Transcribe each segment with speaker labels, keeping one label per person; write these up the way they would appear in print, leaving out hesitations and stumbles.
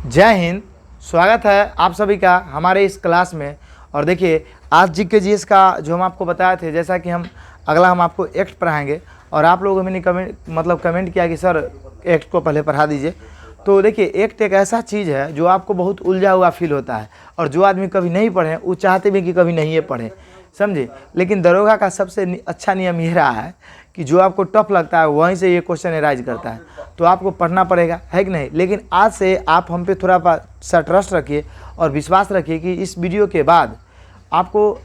Speaker 1: जय हिंद। स्वागत है आप सभी का हमारे इस क्लास में। और देखिए आज जीके जीएस का जो हम आपको बताए थे, जैसा कि हम आपको एक्ट पढ़ाएंगे और आप लोगों ने कमेंट किया कि सर एक्ट को पहले पढ़ा दीजिए। तो देखिए एक्ट एक ऐसा चीज़ है जो आपको बहुत उलझा हुआ फील होता है और जो आदमी कभी नहीं पढ़े वो चाहते भी कि कभी नहीं ये पढ़े, समझे। लेकिन दरोगा का सबसे अच्छा नियम ये रहा है कि जो आपको टफ लगता है वहीं से ये क्वेश्चन एराइज करता है, तो आपको पढ़ना पड़ेगा, है कि नहीं। लेकिन आज से आप हम पे थोड़ा सा ट्रस्ट रखिए और विश्वास रखिए कि इस वीडियो के बाद आपको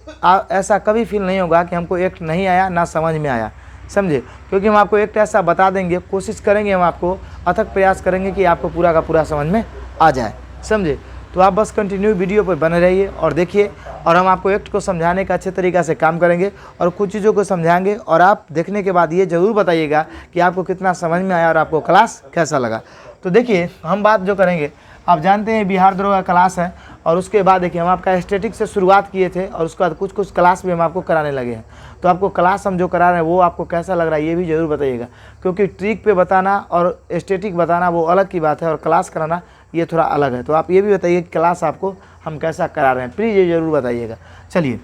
Speaker 1: ऐसा कभी फील नहीं होगा कि हमको एक्ट नहीं आया ना समझ में आया, समझे। क्योंकि हम आपको एक्ट ऐसा बता देंगे, कोशिश करेंगे, हम आपको अथक प्रयास करेंगे कि आपको पूरा का पूरा समझ में आ जाए, समझे। तो आप बस कंटिन्यू वीडियो पर बने रहिए और देखिए, और हम आपको एक्ट को समझाने का अच्छे तरीक़ा से काम करेंगे और कुछ चीज़ों को समझाएंगे। और आप देखने के बाद ये ज़रूर बताइएगा कि आपको कितना समझ में आया और आपको क्लास कैसा लगा। तो देखिए हम बात जो करेंगे, आप जानते हैं बिहार दरोगा क्लास है और उसके बाद देखिए हम आपका स्टैटिक से शुरुआत किए थे और उसके बाद कुछ क्लास भी हम आपको कराने लगे हैं। तो आपको क्लास हम जो करा रहे हैं वो आपको कैसा लग रहा है ये भी ज़रूर बताइएगा, क्योंकि ट्रिक पे बताना और स्टैटिक बताना वो अलग की बात है और क्लास कराना ये थोड़ा अलग है। तो आप ये भी बताइए कि क्लास आपको हम कैसा करा रहे हैं, प्लीज़ ये ज़रूर बताइएगा। चलिए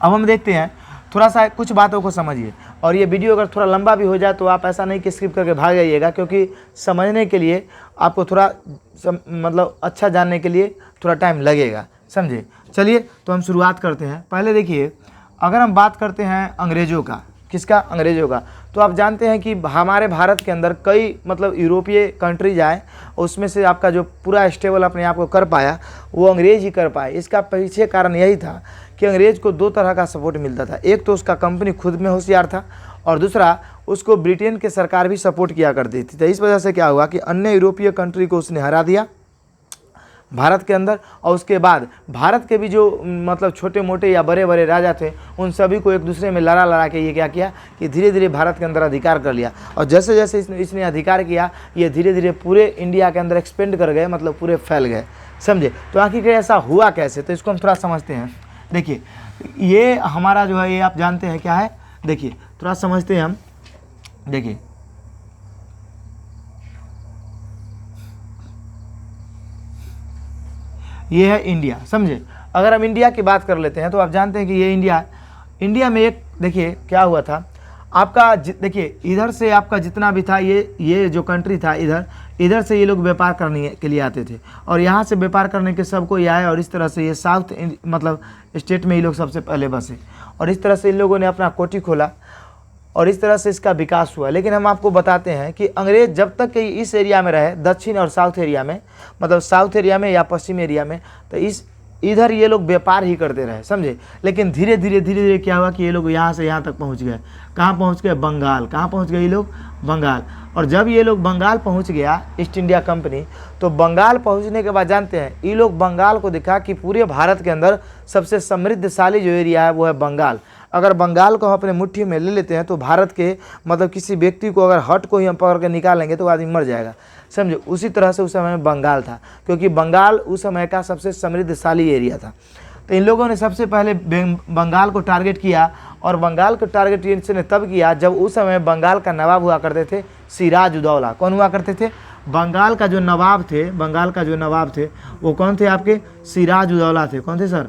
Speaker 1: अब हम देखते हैं, थोड़ा सा कुछ बातों को समझिए। और ये वीडियो अगर थोड़ा लंबा भी हो जाए तो आप ऐसा नहीं कि स्किप करके भाग जाइएगा, क्योंकि समझने के लिए आपको थोड़ा अच्छा जानने के लिए थोड़ा टाइम लगेगा, समझे। चलिए तो हम शुरुआत करते हैं। पहले देखिए, अगर हम बात करते हैं अंग्रेज़ों का, किसका, अंग्रेज़ों का, तो आप जानते हैं कि हमारे भारत के अंदर कई यूरोपीय कंट्रीज आए, उसमें से आपका जो पूरा स्टेबल अपने आप को कर पाया वो अंग्रेज़ ही कर पाए। इसका पीछे कारण यही था कि अंग्रेज़ को दो तरह का सपोर्ट मिलता था। एक तो उसका कंपनी खुद में होशियार था और दूसरा उसको ब्रिटेन के सरकार भी सपोर्ट किया करती थी। तो इस वजह से क्या हुआ कि अन्य यूरोपीय कंट्री को उसने हरा दिया भारत के अंदर। और उसके बाद भारत के भी जो छोटे मोटे या बड़े बड़े राजा थे उन सभी को एक दूसरे में लड़ा के ये क्या किया कि धीरे धीरे भारत के अंदर अधिकार कर लिया। और जैसे जैसे इसने अधिकार किया ये धीरे धीरे पूरे इंडिया के अंदर एक्सपेंड कर गए, पूरे फैल गए, समझे। तो आखिर ऐसा हुआ कैसे, तो इसको हम थोड़ा समझते हैं। देखिए ये हमारा जो है ये आप जानते हैं क्या है, देखिए थोड़ा समझते हैं हम। देखिए ये है इंडिया, समझे। अगर हम इंडिया की बात कर लेते हैं तो आप जानते हैं कि ये इंडिया में एक देखिए क्या हुआ था आपका, देखिए इधर से आपका जितना भी था ये जो कंट्री था इधर से ये लोग व्यापार करने के लिए आते थे और यहाँ से व्यापार करने के सबको ये आए और इस तरह से ये साउथ स्टेट में ये लोग सबसे पहले बसे और इस तरह से इन लोगों ने अपना कोठी खोला और इस तरह से इसका विकास हुआ। लेकिन हम आपको बताते हैं कि अंग्रेज़ जब तक कि इस एरिया में रहे, दक्षिण और साउथ एरिया में, साउथ एरिया में या पश्चिम एरिया में, तो इधर ये लोग व्यापार ही करते रहे, समझे। लेकिन धीरे धीरे क्या हुआ कि ये लोग यहाँ से यहाँ तक पहुँच गए। कहाँ पहुँच गए, बंगाल। कहाँ पहुँच गए ये लोग, बंगाल। और जब ये लोग बंगाल पहुँच गया ईस्ट इंडिया कंपनी, तो बंगाल पहुँचने के बाद जानते हैं ये लोग बंगाल को देखा कि पूरे भारत के अंदर सबसे समृद्धशाली जो एरिया है वो है बंगाल। अगर बंगाल को हम अपने मुट्ठी में ले लेते हैं तो भारत के किसी व्यक्ति को अगर हट को ही हम पकड़ के निकालेंगे तो आदमी मर जाएगा, समझे। उसी तरह से उस समय में बंगाल था, क्योंकि बंगाल उस समय का सबसे समृद्धशाली एरिया था। तो इन लोगों ने सबसे पहले बंगाल को टारगेट किया और बंगाल को टारगेट इसने तब किया जब उस समय बंगाल का नवाब हुआ करते थे सिराज उदौला। कौन हुआ करते थे, बंगाल का जो नवाब थे वो कौन थे आपके, सिराज उदौला थे। कौन थे सर,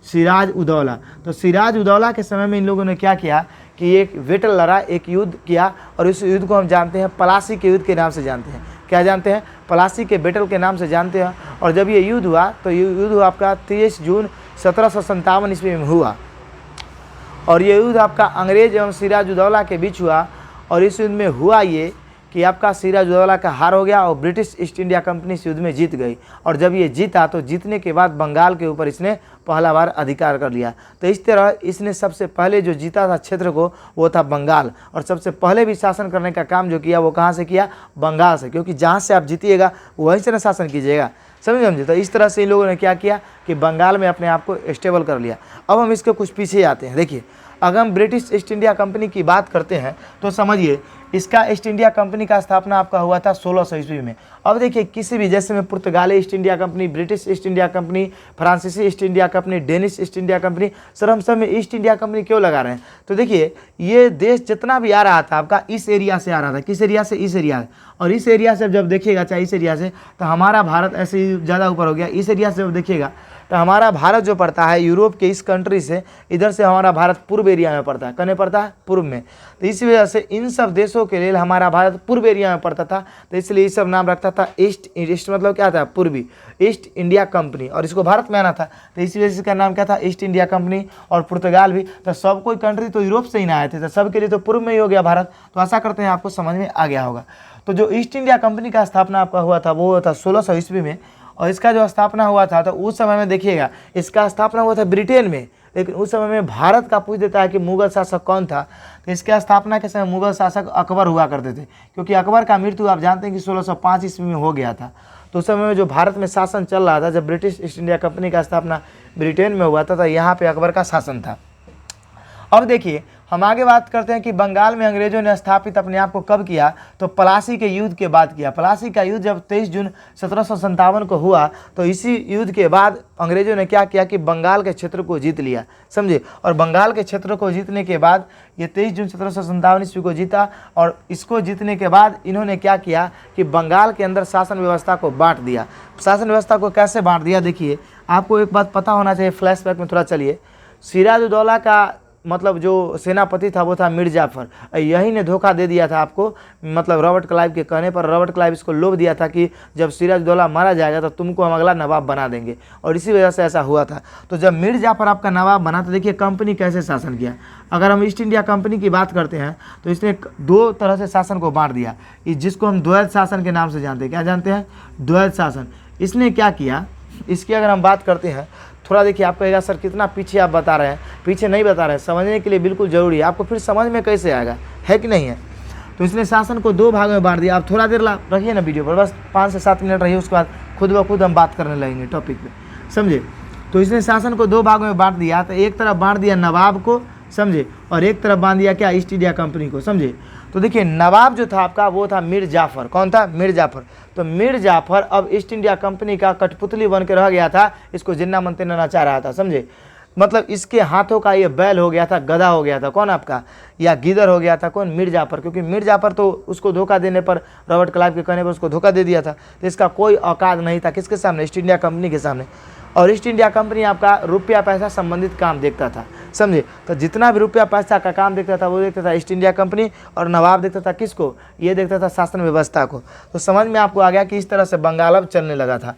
Speaker 1: सिराज उदौला। तो सिराज उदौला के समय में इन लोगों ने क्या किया कि एक बैटल लड़ा, एक युद्ध किया और इस युद्ध को हम जानते हैं पलासी के युद्ध के नाम से जानते हैं। क्या जानते हैं, पलासी के बैटल के नाम से जानते हैं। और जब ये युद्ध हुआ तो ये युद्ध हुआ आपका 23 जून 1757 ईस्वी में हुआ और ये युद्ध आपका अंग्रेज एवं सिराज उदौला के बीच हुआ। और इस युद्ध में हुआ ये कि आपका सिराज उदौला का हार हो गया और ब्रिटिश ईस्ट इंडिया कंपनी इस युद्ध में जीत गई। और जब ये जीता तो जीतने के बाद बंगाल के ऊपर इसने पहला बार अधिकार कर लिया। तो इस तरह इसने सबसे पहले जो जीता था क्षेत्र को वो था बंगाल, और सबसे पहले भी शासन करने का काम जो किया वो कहाँ से किया, बंगाल से, क्योंकि जहाँ से आप जीतिएगा वहीं से ना शासन कीजिएगा, समझे। तो इस तरह से इन लोगों ने क्या किया कि बंगाल में अपने आप को स्टेबल कर लिया। अब हम इसके कुछ पीछे आते हैं। देखिए अगर हम ब्रिटिश ईस्ट इंडिया कंपनी की बात करते हैं तो समझिए इसका ईस्ट इंडिया कंपनी का स्थापना आपका हुआ था 1600 ईस्वी में। अब देखिए किसी भी, जैसे में पुर्तगाली East India Company, British East India Company, फ्रांसीसी East India Company, Danish East India Company, sir हम सब में ईस्ट इंडिया कंपनी क्यों लगा रहे हैं? तो देखिए ये देश जितना भी आ रहा था आपका इस एरिया से आ रहा था। किस एरिया से? इस एरिया से। और इस एरिया से जब देखिएगा, चाहे इस एरिया से, तो हमारा भारत ऐसे ही ज़्यादा ऊपर हो गया। इस एरिया से जब देखिएगा तो हमारा भारत जो पड़ता है यूरोप के इस कंट्री से, इधर से हमारा भारत पूर्व एरिया में पड़ता है। कहने पड़ता है पूर्व में। तो इसी वजह से इन सब देशों के लिए हमारा भारत पूर्व एरिया में पड़ता था, तो इसलिए ये सब नाम रखता था ईस्ट मतलब क्या था? पूर्वी ईस्ट इंडिया कंपनी। और इसको भारत में आना था, तो इसी वजह से इसका नाम क्या था? East India company. और पुर्तगाल भी, तो सब कोई कंट्री तो यूरोप से ही ना आए थे, तो सबके लिए तो पूर्व में ही हो गया भारत। तो आशा करते हैं आपको समझ में आ गया होगा। तो जो ईस्ट इंडिया कंपनी का स्थापना आपका हुआ था वो था 1600 ईस्वी में। और इसका जो स्थापना हुआ था तो उस समय में देखिएगा इसका स्थापना हुआ था ब्रिटेन में, लेकिन उस समय में भारत का पूछ देता है कि मुगल शासक कौन था। तो इसके स्थापना के समय मुगल शासक अकबर हुआ करते थे, क्योंकि अकबर का मृत्यु आप जानते हैं कि 1605 ईस्वी में हो गया था। तो उस समय में जो भारत में शासन चल रहा था, जब ब्रिटिश ईस्ट इंडिया कंपनी का स्थापना ब्रिटेन में हुआ था, तो यहाँ पे अकबर का शासन था। अब देखिए हम आगे बात करते हैं कि बंगाल में अंग्रेजों ने स्थापित अपने आप को कब किया? तो प्लासी के युद्ध के बाद किया। प्लासी का युद्ध जब 23 जून 1757 को हुआ, तो इसी युद्ध के बाद अंग्रेजों ने क्या किया कि बंगाल के क्षेत्र को जीत लिया, समझे। और बंगाल के क्षेत्र को जीतने के बाद ये 23 जून 1757 ईस्वी को जीता। और इसको जीतने के बाद इन्होंने क्या किया कि बंगाल के अंदर शासन व्यवस्था को बांट दिया। शासन व्यवस्था को कैसे बांट दिया? देखिए आपको एक बात पता होना चाहिए, फ्लैशबैक में थोड़ा चलिए। सिराजुद्दौला का मतलब जो सेनापति था वो था मीर जाफर। यही ने धोखा दे दिया था आपको, मतलब रॉबर्ट क्लाइव के कहने पर। रॉबर्ट क्लाइव इसको लोभ दिया था कि जब सिराजुद्दौला मारा जाएगा तो तुमको हम अगला नवाब बना देंगे, और इसी वजह से ऐसा हुआ था। तो जब मीर जाफर आपका नवाब बना, तो देखिए कंपनी कैसे शासन किया। अगर हम ईस्ट इंडिया कंपनी की बात करते हैं तो इसने दो तरह से शासन को बांट दिया, जिसको हम द्वैध शासन के नाम से जानते हैं। क्या जानते हैं? द्वैध शासन। इसने क्या किया, इसकी अगर हम बात करते हैं, थोड़ा देखिए आप कहेगा सर कितना पीछे आप बता रहे हैं। पीछे नहीं बता रहे हैं, समझने के लिए बिल्कुल ज़रूरी है। आपको फिर समझ में कैसे आएगा, है कि नहीं है? तो इसने शासन को दो भागों में बांट दिया। आप थोड़ा देर रहिए ना वीडियो पर, बस 5 से 7 मिनट रहिए, उसके बाद खुद ब खुद हम बात करने लगेंगे टॉपिक पे, समझे। तो इसने शासन को दो भागों में बांट दिया। तो एक तरफ बांट दिया नवाब को, समझे, और एक तरफ बांध दिया क्या? ईस्ट इंडिया कंपनी को, समझे। तो देखिए नवाब जो था आपका वो था मीर जाफर। कौन था? मीर जाफर। तो मीर जाफर अब ईस्ट इंडिया कंपनी का कठपुतली बन के रह गया था, इसको जिन्ना मनते नचा रहा था, समझे। मतलब इसके हाथों का ये बैल हो गया था, गधा हो गया था। कौन आपका? या गिदर हो गया था। कौन? मीर जाफर। क्योंकि मीर जाफर तो उसको धोखा देने पर, रॉबर्ट क्लाइव के कहने पर उसको धोखा दे दिया था। तो इसका कोई औकात नहीं था किसके सामने? ईस्ट इंडिया कंपनी के सामने। और ईस्ट इंडिया कंपनी आपका रुपया पैसा संबंधित काम देखता था, समझे। तो जितना भी रुपया पैसा का काम देखता था वो देखता था ईस्ट इंडिया कंपनी, और नवाब देखता था किसको? ये देखता था शासन व्यवस्था को। तो समझ में आपको आ गया कि इस तरह से बंगाल अब चलने लगा था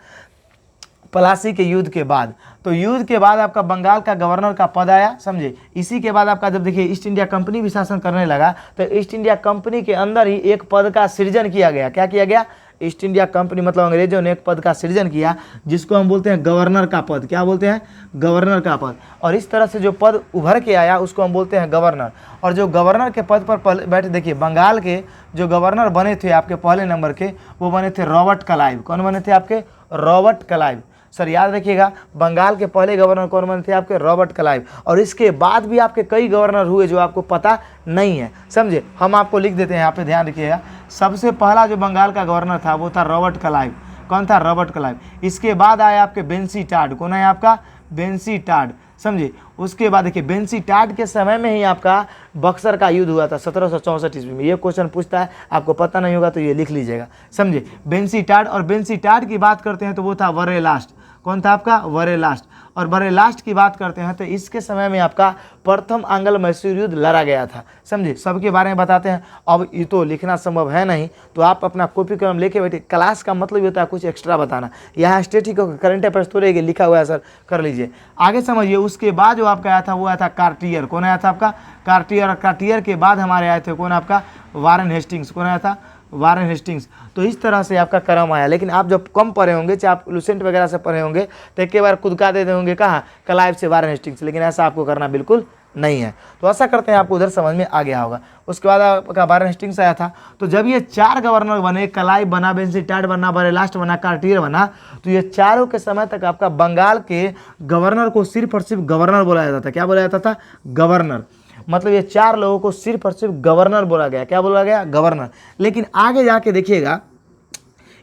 Speaker 1: प्लासी के युद्ध के बाद। तो युद्ध के बाद आपका बंगाल का गवर्नर का पद आया, समझे। इसी के बाद आपका जब देखिए ईस्ट इंडिया कंपनी भी शासन करने लगा, तो ईस्ट इंडिया कंपनी के अंदर ही एक पद का सृजन किया गया। क्या किया गया? ईस्ट इंडिया कंपनी मतलब अंग्रेजों ने एक पद का सृजन किया, जिसको हम बोलते हैं गवर्नर का पद। क्या बोलते हैं? गवर्नर का पद। और इस तरह से जो पद उभर के आया उसको हम बोलते हैं गवर्नर। और जो गवर्नर के पद पर बैठे, देखिए बंगाल के जो गवर्नर बने थे आपके पहले नंबर के, वो बने थे रॉबर्ट क्लाइव। कौन बने थे आपके? Robert Clive. सर याद रखिएगा, बंगाल के पहले गवर्नर कौन बने थे आपके? Robert Clive. और इसके बाद भी आपके कई गवर्नर हुए जो आपको पता नहीं है, समझे। हम आपको लिख देते हैं, यहाँ पे ध्यान रखिएगा। सबसे पहला जो बंगाल का गवर्नर था वो था रॉबर्ट क्लाइव। कौन था? Robert Clive. इसके बाद आया आपके बेंसी टाड। कौन है आपका? बेंसी टाड, समझे। उसके बाद देखिए बेंसी टाड के समय में ही आपका बक्सर का युद्ध हुआ था 1764 ईस्वी में। ये क्वेश्चन पूछता है, आपको पता नहीं होगा तो ये लिख लीजिएगा, समझे। बेंसी टाड। और बेंसी टाड की बात करते हैं तो वो था वरेलास्ट। कौन था आपका? वरेलास्ट। और वरेलास्ट की बात करते हैं तो इसके समय में आपका प्रथम आंग्ल मैसूर युद्ध लड़ा गया था, समझे। सबके बारे में बताते हैं। अब ये तो लिखना संभव है नहीं, तो आप अपना कॉपी कलम लेके बैठे। क्लास का मतलब होता है कुछ एक्स्ट्रा बताना। यहाँ स्टेटिक करंट अफेयर्स तो रहेगी, लिखा हुआ है सर, कर लीजिए, आगे समझिए। उसके बाद जो आपका आया था वो आया था कार्टियर। कौन आया था आपका? कार्टियर। कार्टियर के बाद हमारे आए थे कौन आपका? Warren Hastings. कौन आया था? Warren Hastings. तो इस तरह से आपका क्रम आया। लेकिन आप जब कम पढ़े होंगे, चाहे आप लुसेंट वगैरह से पढ़े होंगे, तो एक बार कुदका दे होंगे कहाँ? क्लाइव से वारेन हेस्टिंग्स। लेकिन ऐसा आपको करना बिल्कुल नहीं है। तो ऐसा करते हैं, आपको उधर समझ में आ गया होगा। उसके बाद आपका वारेन हेस्टिंग्स आया था। तो जब ये 4 गवर्नर बने, क्लाइव बना, बेंसी टाड बना, वरेलास्ट बना, कार्टियर बना, तो ये चारों के समय तक आपका बंगाल के गवर्नर को सिर्फ और सिर्फ गवर्नर बोला जाता था। क्या बोला जाता था? गवर्नर। मतलब ये 4 लोगों को सिर्फ और सिर्फ गवर्नर बोला गया। क्या बोला गया? गवर्नर। लेकिन आगे जाके देखिएगा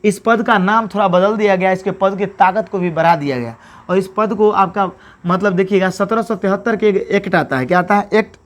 Speaker 1: इस पद का नाम थोड़ा बदल दिया गया, इसके पद की ताकत को भी बढ़ा दिया गया। और इस पद को आपका मतलब देखिएगा 1773 के एक्ट आता है, क्या आता है एक्ट,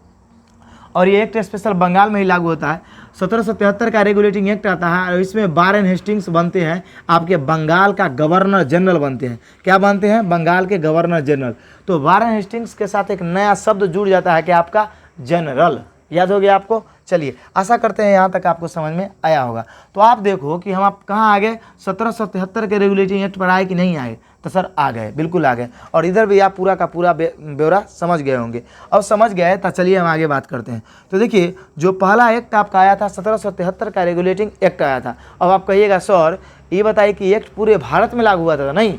Speaker 1: और ये एक्ट स्पेशल बंगाल में ही लागू होता है। 1773 का रेगुलेटिंग एक्ट आता है और इसमें वारेन हेस्टिंग्स बनते हैं, आपके बंगाल का गवर्नर जनरल बनते हैं। क्या बनते हैं? बंगाल के गवर्नर जनरल। तो वारेन हेस्टिंग्स के साथ एक नया शब्द जुड़ जाता है कि आपका जनरल। याद हो गया आपको? चलिए, आशा करते हैं यहाँ तक आपको समझ में आया होगा। तो आप देखो कि हम आप कहाँ आ गए, 1773 के रेगुलेटिंग एक्ट पर आए कि नहीं आए? तो सर आ गए, बिल्कुल आ गए। और इधर भी आप पूरा का पूरा ब्यौरा समझ गए होंगे। अब समझ गए तो चलिए हम आगे बात करते हैं। तो देखिए, जो पहला एक्ट आपका आया था 1773 का रेगुलेटिंग एक्ट आया था। अब आप कहिएगा सर ये बताइए कि एक्ट पूरे भारत में लागू हुआ था? नहीं,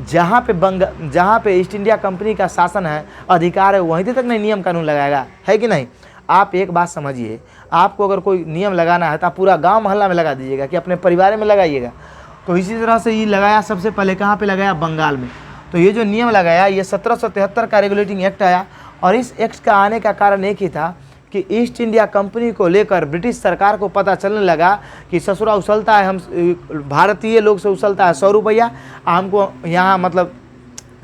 Speaker 1: जहाँ पे ईस्ट इंडिया कंपनी का शासन है, अधिकार है, वहीं तक नहीं नियम कानून लगाएगा, है कि नहीं? आप एक बात समझिए, आपको अगर कोई नियम लगाना है तो आप पूरा गांव मोहल्ला में लगा दीजिएगा कि अपने परिवार में लगाइएगा। तो इसी तरह से ये लगाया सबसे पहले कहाँ पे लगाया? बंगाल में। तो ये जो नियम लगाया ये 1773 का रेगुलेटिंग एक्ट आया। और इस एक्ट का आने का कारण एक ही था कि ईस्ट इंडिया कंपनी को लेकर ब्रिटिश सरकार को पता चलने लगा कि ससुरा उछलता है, हम भारतीय लोग से उछलता है 100 रुपया, हमको यहाँ मतलब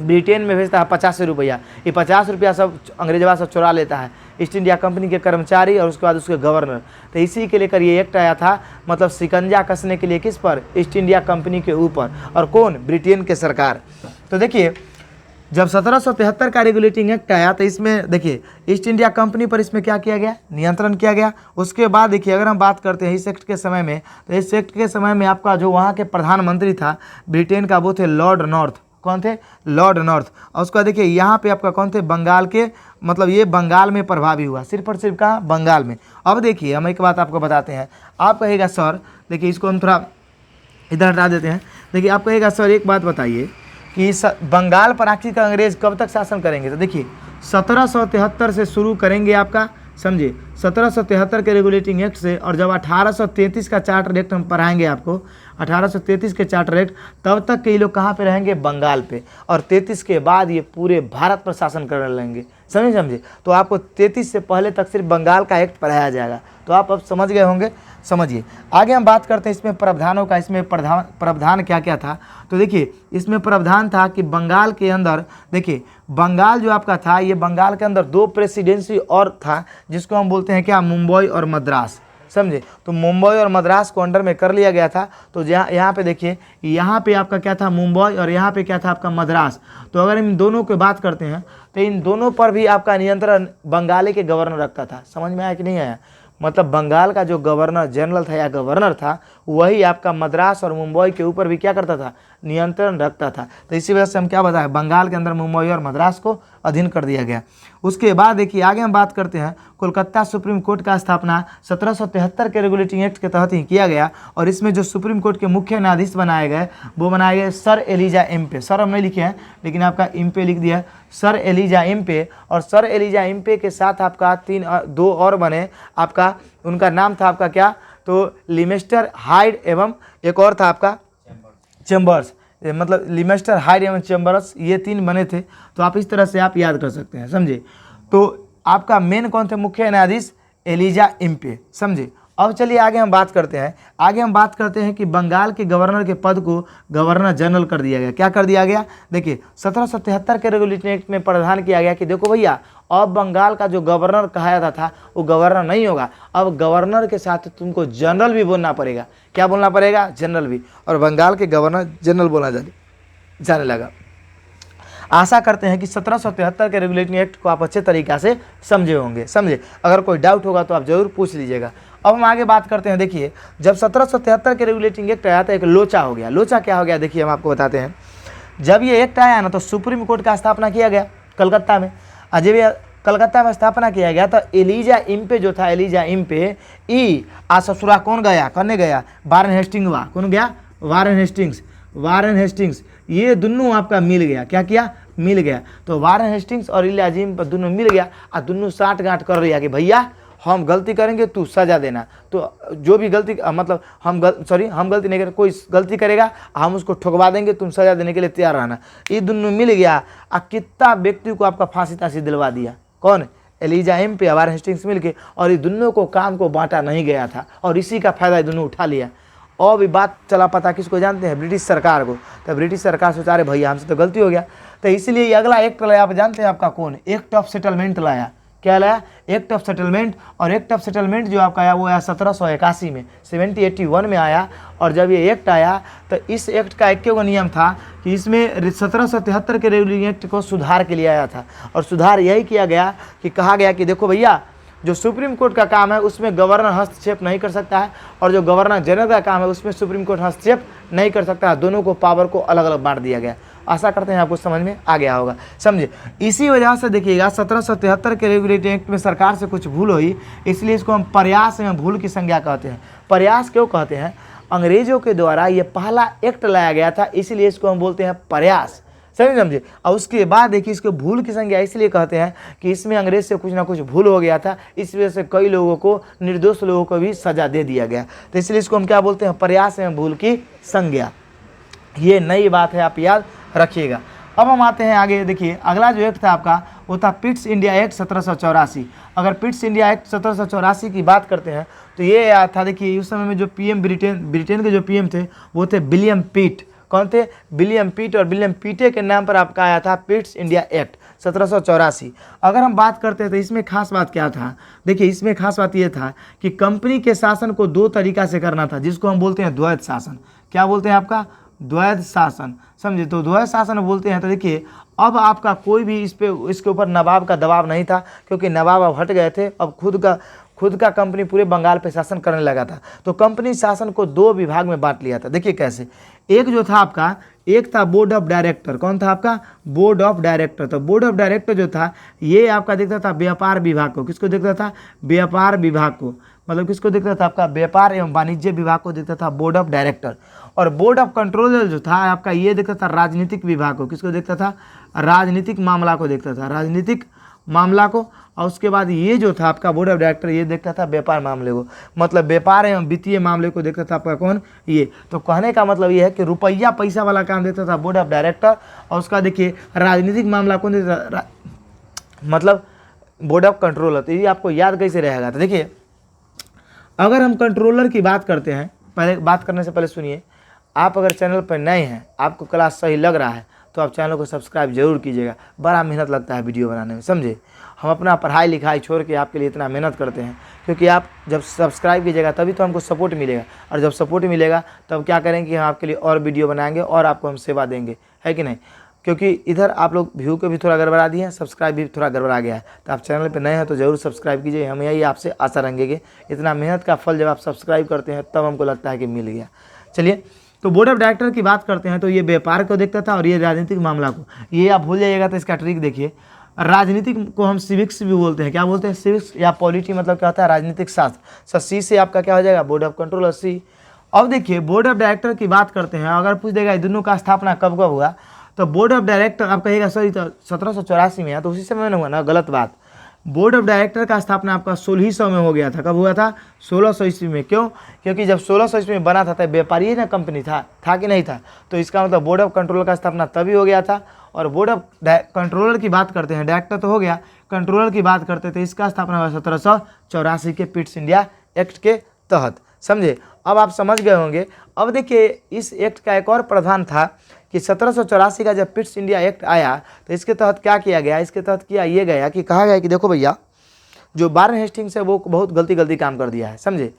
Speaker 1: ब्रिटेन में भेजता है 85 रुपया। ये 50 रुपया सब अंग्रेजवा सब चुरा लेता है, ईस्ट इंडिया कंपनी के कर्मचारी और उसके बाद उसके गवर्नर। तो इसी के लेकर ये एक्ट आया था, मतलब शिकंजा कसने के लिए किस पर? ईस्ट इंडिया कंपनी के ऊपर। और कौन? ब्रिटेन के सरकार। तो देखिए, जब 1773 का रेगुलेटिंग एक्ट आया तो इसमें देखिए ईस्ट इंडिया कंपनी पर इसमें क्या किया गया? नियंत्रण किया गया। उसके बाद देखिए अगर हम बात करते हैं इस एक्ट के समय में, तो इस एक्ट के समय में आपका जो वहाँ के प्रधानमंत्री था ब्रिटेन का, वो थे लॉर्ड नॉर्थ। कौन थे? Lord north. और उसका देखिए यहाँ पे आपका कौन थे? बंगाल के, मतलब ये बंगाल में प्रभावी हुआ, सिर्फ और सिर्फ कहाँ? बंगाल में। अब देखिए हम एक बात आपको बताते हैं। आप कहेगा सर, देखिए इसको हम थोड़ा इधर हटा देते हैं। देखिए आप कहेगा सर एक बात बताइए कि बंगाल पर आखिर का अंग्रेज कब तक शासन करेंगे? तो देखिए 1773 से शुरू करेंगे आपका, समझिए 1773 के रेगुलेटिंग एक्ट से। और जब 1833 का चार्टर एक्ट हम पढ़ाएंगे आपको, 1833 के चार्टर एक्ट, तब तक के ये लोग कहाँ पे रहेंगे? बंगाल पे। और 33 के बाद ये पूरे भारत पर शासन करने लगेंगे। समझे? तो आपको 33 से पहले तक सिर्फ बंगाल का एक्ट पढ़ाया जाएगा। तो आप अब समझ गए होंगे। समझिए, आगे हम बात करते हैं इसमें प्रावधानों का। इसमें प्रावधान क्या क्या था? तो देखिए इसमें प्रावधान था कि बंगाल के अंदर, देखिए बंगाल जो आपका था, ये बंगाल के अंदर 2 प्रेसिडेंसी और था, जिसको हम बोलते हैं क्या? मुंबई और मद्रास। समझे? तो मुंबई और मद्रास को अंडर में कर लिया गया था। तो यहाँ पे देखिए, यहाँ पे आपका क्या था? मुंबई, और यहाँ पे क्या था? आपका मद्रास। तो अगर इन दोनों की बात करते हैं तो इन दोनों पर भी आपका नियंत्रण बंगाली के गवर्नर रखता था। समझ में आया कि नहीं आया? मतलब बंगाल का जो गवर्नर जनरल था या गवर्नर था, वही आपका मद्रास और मुंबई के ऊपर भी क्या करता था? नियंत्रण रखता था। तो इसी वजह से हम क्या बताएं, बंगाल के अंदर मुंबई और मद्रास को अधीन कर दिया गया। उसके बाद देखिए आगे हम बात करते हैं, कोलकाता सुप्रीम कोर्ट का स्थापना 1773 के रेगुलेटिंग एक्ट के तहत ही किया गया। और इसमें जो सुप्रीम कोर्ट के मुख्य न्यायाधीश बनाए गए, वो बनाए गए सर एलिजा इम्पे। सर हम नहीं लिखे हैं, लेकिन आपका इम्पे लिख दिया, सर एलिजा इम्पे। और सर एलिजा इम्पे के साथ आपका 2 और बने, आपका उनका नाम था आपका क्या? तो लिमेस्टर, हाइड एवं एक और था आपका चैम्बर्स, मतलब लिमेस्टर, हाइड एवं चैम्बर्स, ये 3 बने थे। तो आप इस तरह से आप याद कर सकते हैं। समझे? तो आपका मेन कौन थे मुख्य न्यायाधीश? Elijah Impey. समझे? अब चलिए आगे हम बात करते हैं। आगे हम बात करते हैं कि बंगाल के गवर्नर के पद को गवर्नर जनरल कर दिया गया। क्या कर दिया गया? देखिए 1773 के रेगुलेटिंग एक्ट में प्रावधान किया गया कि देखो भैया, अब बंगाल का जो गवर्नर कहा जाता था वो गवर्नर नहीं होगा, अब गवर्नर के साथ तुमको जनरल भी बोलना पड़ेगा। क्या बोलना पड़ेगा? जनरल भी। और बंगाल के गवर्नर जनरल बोला जाने लगा। आशा करते हैं कि 1773 के रेगुलेटिंग एक्ट को आप अच्छे तरीक़ा से समझे होंगे। समझे? अगर कोई डाउट होगा तो आप ज़रूर पूछ लीजिएगा। अब हम आगे बात करते हैं। देखिए जब 1773 के रेगुलेटिंग एक्ट आया तो एक लोचा हो गया। लोचा क्या हो गया? देखिए हम आपको बताते हैं। जब ये एक्ट आया ना तो सुप्रीम कोर्ट का स्थापना किया गया कलकत्ता में। जब कलकत्ता में स्थापना किया गया तो एलिजा इम्पे जो था, एलिजा इम्पे ससुरा कौन गया? करने गया? वारेन हेस्टिंग्स हुआ। कौन गया? Warren Hastings. वारेन हेस्टिंग्स ये दोनों आपका मिल गया। क्या किया? मिल गया। तो वारेन हेस्टिंग्स और एलिजा इम्पे दोनों मिल गया और दोनों साठ गांठ कर लिया कि भैया हम गलती करेंगे, तू सजा देना। तो जो भी गलती मतलब हम गलती नहीं करें, कोई गलती करेगा हम उसको ठुकवा देंगे, तुम सजा देने के लिए तैयार रहना। ये दोनों मिल गया और कितना व्यक्ति को आपका फांसी तांसी दिलवा दिया। कौन? एलिजा इम्पे, वारेन हेस्टिंग्स मिल के। और ये दोनों को काम को बांटा नहीं गया था और इसी का फायदा ये दोनों उठा लिया। और भी बात चला पता किसको जानते हैं, ब्रिटिश सरकार को। तो ब्रिटिश सरकार सोचा रहे भैया हमसे तो गलती हो गया, तो इसीलिए ये अगला एक्ट लाया, आप जानते हैं आपका कौन, एक्ट ऑफ सेटलमेंट लाया। क्या लाया, एक्ट ऑफ सेटलमेंट। और एक्ट ऑफ सेटलमेंट जो आपका आया वो आया 1781 में, 1781 में आया। और जब ये एक्ट आया तो इस एक्ट का एक नियम था कि इसमें 1773 के रेगुलेटिंग एक्ट को सुधार के लिए आया था। और सुधार यही किया गया कि कहा गया कि देखो भैया जो सुप्रीम कोर्ट का काम है उसमें गवर्नर हस्तक्षेप नहीं कर सकता है, और जो गवर्नर जनरल का काम है उसमें सुप्रीम कोर्ट हस्तक्षेप नहीं कर सकता है। दोनों को पावर को अलग अलग बांट दिया गया। आशा करते हैं आपको समझ में आ गया होगा, समझे। इसी वजह से देखिएगा 1773 के रेगुलेटिंग एक्ट में सरकार से कुछ भूल हुई, इसलिए इसको हम प्रयास में भूल की संज्ञा कहते हैं। प्रयास क्यों कहते हैं, अंग्रेजों के द्वारा ये पहला एक्ट लाया गया था, इसीलिए इसको हम बोलते हैं प्रयास, समझे। और उसके बाद देखिए इसको भूल की संज्ञा इसलिए कहते हैं कि इसमें अंग्रेज से कुछ ना कुछ भूल हो गया था, इस वजह से कई लोगों को, निर्दोष लोगों को भी सजा दे दिया गया। तो इसलिए इसको हम क्या बोलते हैं, प्रयास में भूल की संज्ञा। ये नई बात है, आप याद रखिएगा। अब हम आते हैं आगे, देखिए अगला जो एक्ट था आपका वो था पिट्स इंडिया एक्ट 1784। अगर पिट्स इंडिया एक्ट 1784 की बात करते हैं तो ये आया था, देखिए उस समय में जो पीएम ब्रिटेन के जो पीएम थे वो थे विलियम पिट। कौन थे, विलियम पिट। और विलियम पिटे के नाम पर आपका आया था पिट्स इंडिया एक्ट 1784। अगर हम बात करते हैं तो इसमें खास बात क्या था, देखिए इसमें खास बात ये था कि कंपनी के शासन को दो तरीका से करना था, जिसको हम बोलते हैं द्वैध शासन। क्या बोलते हैं आपका, द्वैध शासन, समझे। तो द्वैध शासन बोलते हैं, तो देखिए अब आपका कोई भी इसके ऊपर नवाब का दबाव नहीं था, क्योंकि नवाब अब हट गए थे, अब खुद का कंपनी पूरे बंगाल पे शासन करने लगा था। तो कंपनी शासन को दो विभाग में बांट लिया था। देखिए कैसे, एक जो था आपका, एक था बोर्ड ऑफ डायरेक्टर। कौन था आपका, बोर्ड ऑफ डायरेक्टर। तो बोर्ड ऑफ डायरेक्टर जो था ये आपका देखता था व्यापार विभाग को। किसको देखता था, व्यापार विभाग को, मतलब किसको देखता था, आपका व्यापार एवं वाणिज्य विभाग को देखता था बोर्ड ऑफ डायरेक्टर। और बोर्ड ऑफ कंट्रोलर जो था आपका ये देखता था राजनीतिक विभाग को। किसको देखता था, राजनीतिक मामला को देखता था, राजनीतिक मामला को। और उसके बाद ये जो था आपका बोर्ड ऑफ डायरेक्टर ये देखता था व्यापार मामले को, मतलब व्यापार एवं वित्तीय मामले को देखता था आपका कौन, ये। तो कहने का मतलब ये है कि रुपया पैसा वाला काम देखता था बोर्ड ऑफ डायरेक्टर, और उसका देखिए राजनीतिक मामला कौन देखता, मतलब बोर्ड ऑफ कंट्रोलर। तो ये आपको याद कैसे रहेगा, तो देखिए अगर हम कंट्रोलर की बात करते हैं, पहले बात करने से पहले सुनिए, आप अगर चैनल पर नए हैं, आपको क्लास सही लग रहा है तो आप चैनल को सब्सक्राइब जरूर कीजिएगा। बड़ा मेहनत लगता है वीडियो बनाने में, समझे। हम अपना पढ़ाई लिखाई छोड़ के आपके लिए इतना मेहनत करते हैं, क्योंकि आप जब सब्सक्राइब कीजिएगा तभी तो हमको सपोर्ट मिलेगा, और जब सपोर्ट मिलेगा तब क्या करेंगे कि हम आपके लिए और वीडियो बनाएंगे और आपको हम सेवा देंगे, है कि नहीं। क्योंकि इधर आप लोग व्यू को भी थोड़ा गड़बड़ा दिए हैं, सब्सक्राइब भी थोड़ा गड़बड़ा गया है। तो आप चैनल पे नए हैं तो ज़रूर सब्सक्राइब कीजिए। हम यही आपसे आशा रखेंगे, इतना मेहनत का फल जब आप सब्सक्राइब करते हैं तब हमको लगता है कि मिल गया। चलिए, तो बोर्ड ऑफ डायरेक्टर की बात करते हैं तो ये व्यापार को देखता था और ये राजनीतिक मामला को। ये आप भूल जाइएगा तो इसका ट्रिक देखिए, राजनीतिक को हम सिविक्स भी बोलते हैं। क्या बोलते हैं, सिविक्स या पॉलिटी, मतलब क्या होता है, राजनीतिक शास्त्र। सी से आपका क्या हो जाएगा, बोर्ड ऑफ कंट्रोलर, सी। अब देखिए बोर्ड ऑफ डायरेक्टर की बात करते हैं, अगर पूछ देगा दोनों का स्थापना कब कब हुआ, तो बोर्ड ऑफ डायरेक्टर आप कहिएगा सॉरी तो 1784 में है, तो उसी समय में हुआ ना, गलत बात। बोर्ड ऑफ डायरेक्टर का स्थापना आपका 1600 में हो गया था। कब हुआ था, 1600 ईस्वी में। क्यों, क्योंकि जब 1600 ईस्वी में बना था तब व्यापारी ना कंपनी था कि नहीं था, तो इसका मतलब बोर्ड ऑफ कंट्रोलर का स्थापना तभी हो गया था। और बोर्ड ऑफ कंट्रोलर की बात करते हैं, डायरेक्टर तो हो गया, कंट्रोलर की बात करते थे, इसका स्थापना हुआ 1784 के पिट्स इंडिया एक्ट के तहत, समझे। अब आप समझ गए होंगे। अब देखिए इस एक्ट का एक और प्रावधान था कि 1784 का जब पिट्स इंडिया एक्ट आया तो इसके तहत क्या किया गया, इसके तहत किया ये गया कि कहा गया कि देखो भैया जो वारेन हेस्टिंग्स है वो बहुत गलती काम कर दिया है, समझे।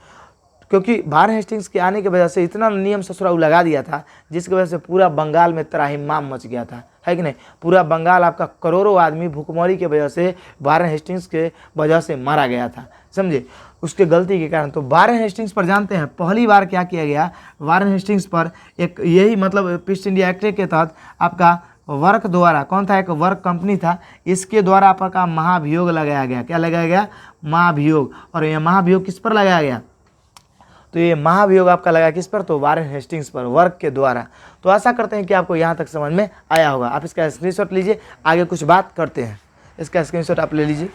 Speaker 1: क्योंकि वारेन हेस्टिंग्स के आने की वजह से इतना नियम ससुराल लगा दिया था जिसकी वजह से पूरा बंगाल में त्राहिमाम मच गया था, है कि नहीं। पूरा बंगाल आपका करोड़ों आदमी भूखमरी की वजह से वारेन हेस्टिंग्स के वजह से मारा गया था, समझे, उसके गलती के कारण। तो वारेन हेस्टिंग्स पर जानते हैं पहली बार क्या किया गया, वारेन हेस्टिंग्स पर एक यही मतलब पिट्स इंडिया एक्ट के तहत आपका वर्क द्वारा, कौन था, एक वर्क कंपनी था, इसके द्वारा आपका महाभियोग लगाया गया। क्या लगाया गया, महाभियोग। और यह महाभियोग किस पर लगाया गया, तो ये महाभियोग आपका लगा किस पर, तो वारेन हेस्टिंग्स पर, वर्क के द्वारा। तो आशा करते हैं कि आपको यहाँ तक समझ में आया होगा। आप इसका स्क्रीनशॉट लीजिए, आगे कुछ बात करते हैं। इसका स्क्रीनशॉट आप ले लीजिए।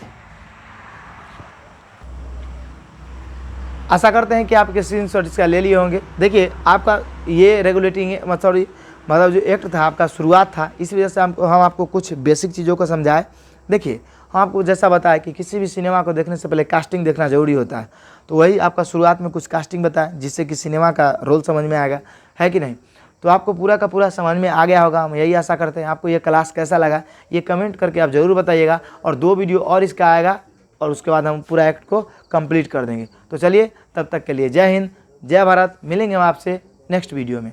Speaker 1: आशा करते हैं कि आपके स्क्रीनशॉट इसका ले लिए होंगे। देखिए आपका ये रेगुलेटिंग मतलब जो एक्ट था आपका शुरुआत था, इस वजह से हम आपको कुछ बेसिक चीज़ों को समझाए। देखिए हम आपको जैसा बताया कि किसी भी सिनेमा को देखने से पहले कास्टिंग देखना ज़रूरी होता है, तो वही आपका शुरुआत में कुछ कास्टिंग बताया जिससे कि सिनेमा का रोल समझ में आएगा, है कि नहीं। तो आपको पूरा का पूरा समझ में आ गया होगा, हम यही आशा करते हैं। आपको ये क्लास कैसा लगा ये कमेंट करके आप ज़रूर बताइएगा, और 2 वीडियो और इसका आएगा और उसके बाद हम पूरा एक्ट को कंप्लीट कर देंगे। तो चलिए तब तक के लिए जय हिंद, जय भारत। मिलेंगे हम आपसे नेक्स्ट वीडियो में।